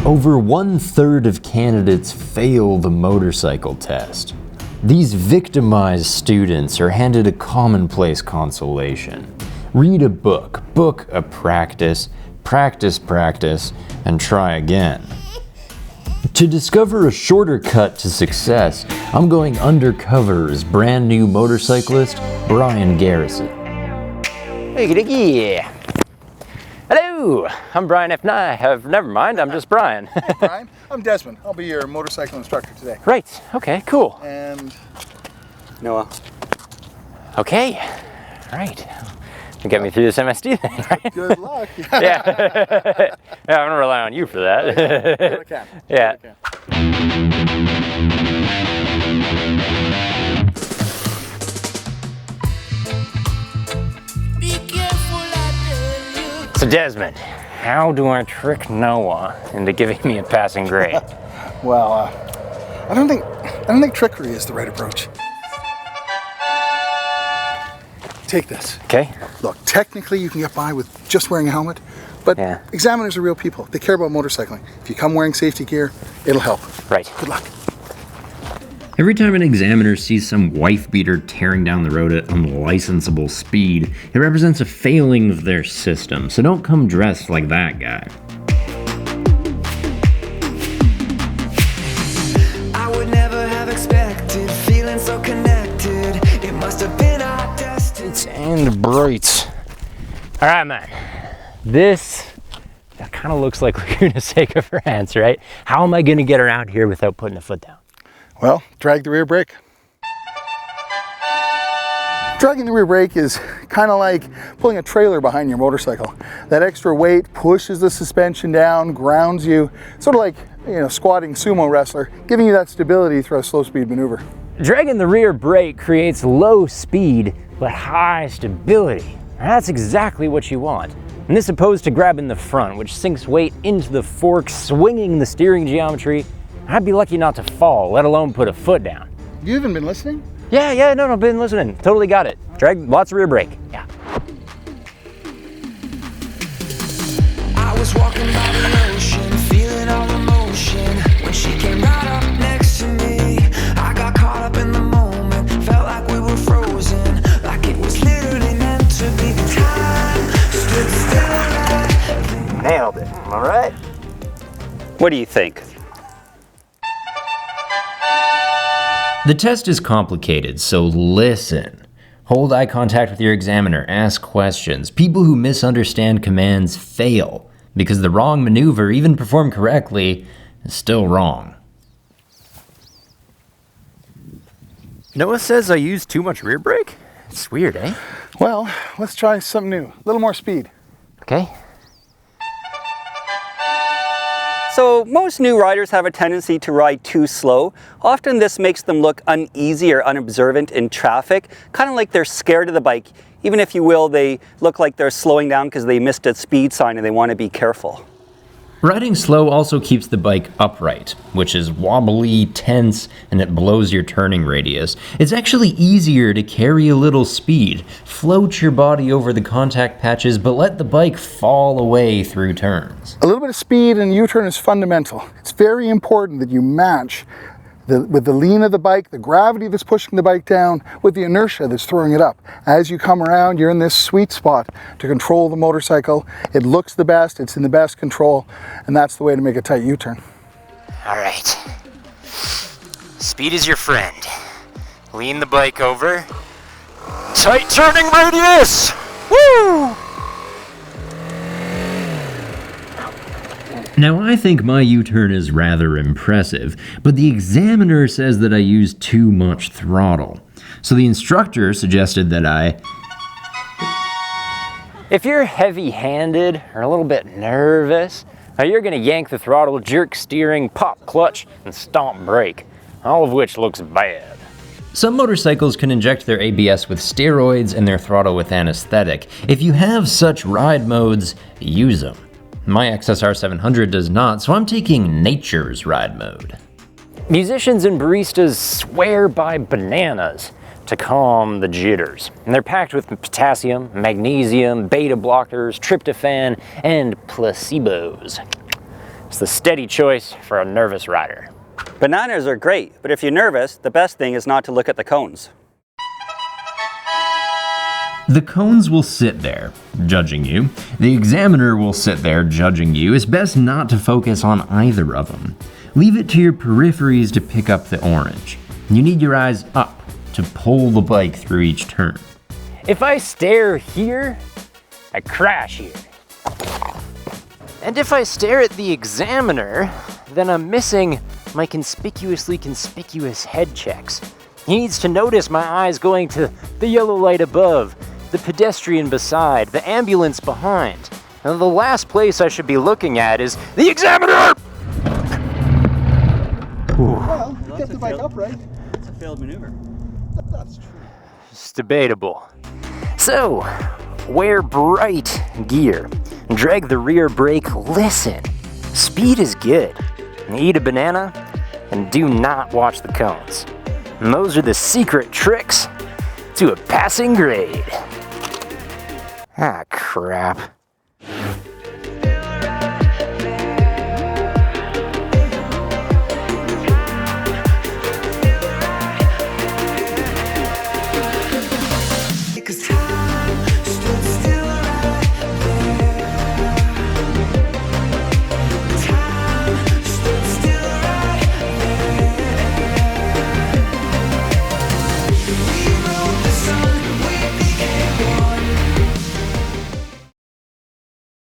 Over 1/3 of candidates fail the motorcycle test. These victimized students are handed a commonplace consolation. Read a book, book a practice, practice, and try again. To discover a shorter cut to success, I'm going undercover as brand new motorcyclist Bryan Garrison. Hey, hello, I'm Bryan F9. Never mind, I'm just Bryan. Hey, Bryan. I'm Desmond. I'll be your motorcycle instructor today. Right, okay, cool. And Noah. Okay, all right. You get me through this MSD thing, right? Good luck. Yeah. Yeah, I'm gonna rely on you for that. Yeah, I can. Yeah. So Desmond, how do I trick Noah into giving me a passing grade? Well, I don't think trickery is the right approach. Take this. Okay. Look, technically you can get by with just wearing a helmet, but Yeah. examiners are real people. They care about motorcycling. If you come wearing safety gear, it'll help. Right. Good luck. Every time an examiner sees some wife beater tearing down the road at unlicensable speed, it represents a failing of their system, so don't come dressed like that guy. I would never have expected, feeling so connected. It must have been our destiny. And brights. All right, man. That kind of looks like Laguna Seca France, right? How am I going to get around here without putting a foot down? Well, drag the rear brake. Dragging the rear brake is kind of like pulling a trailer behind your motorcycle. That extra weight pushes the suspension down, grounds you, sort of like, squatting sumo wrestler, giving you that stability through a slow speed maneuver. Dragging the rear brake creates low speed but high stability. That's exactly what you want. And this opposed to grabbing the front, which sinks weight into the fork, swinging the steering geometry. I'd be lucky not to fall, let alone put a foot down. You haven't been listening? Yeah, no, been listening. Totally got it. Drag lots of rear brake. Yeah. I was walking by the ocean, feeling all emotion. When she came right up next to me, I got caught up in the moment. Felt like we were frozen, like it was literally meant to be. Time stood still. Nailed it. All right. What do you think? The test is complicated, so listen. Hold eye contact with your examiner, ask questions. People who misunderstand commands fail, because the wrong maneuver, even performed correctly, is still wrong. Noah says I use too much rear brake? It's weird, eh? Well, let's try something new. A little more speed. Okay. So most new riders have a tendency to ride too slow. Often this makes them look uneasy or unobservant in traffic, kind of like they're scared of the bike. Even if you will, they look like they're slowing down because they missed a speed sign and they want to be careful. Riding slow also keeps the bike upright, which is wobbly, tense, and it blows your turning radius. It's actually easier to carry a little speed. Float your body over the contact patches, but let the bike fall away through turns. A little bit of speed in U-turn is fundamental. It's very important that you match with the lean of the bike, the gravity that's pushing the bike down, with the inertia that's throwing it up. As you come around, you're in this sweet spot to control the motorcycle. It looks the best, it's in the best control, and that's the way to make a tight U-turn. All right. Speed is your friend. Lean the bike over. Tight turning radius! Woo! Now, I think my U-turn is rather impressive, but the examiner says that I use too much throttle. So the instructor suggested that I... If you're heavy-handed or a little bit nervous, you're gonna yank the throttle, jerk steering, pop clutch, and stomp brake, all of which looks bad. Some motorcycles can inject their ABS with steroids and their throttle with anesthetic. If you have such ride modes, use them. My XSR 700 does not, so I'm taking nature's ride mode. Musicians and baristas swear by bananas to calm the jitters. And they're packed with potassium, magnesium, beta blockers, tryptophan, and placebos. It's the steady choice for a nervous rider. Bananas are great, but if you're nervous, the best thing is not to look at the cones. The cones will sit there, judging you. The examiner will sit there, judging you. It's best not to focus on either of them. Leave it to your peripheries to pick up the orange. You need your eyes up to pull the bike through each turn. If I stare here, I crash here. And if I stare at the examiner, then I'm missing my conspicuously conspicuous head checks. He needs to notice my eyes going to the yellow light above, the pedestrian beside, the ambulance behind. And the last place I should be looking at is the examiner! Well, you kept the bike upright. It's a failed maneuver. That's true. It's debatable. So, wear bright gear. Drag the rear brake, listen. Speed is good. Eat a banana, and do not watch the cones. And those are the secret tricks to a passing grade. Ah, crap.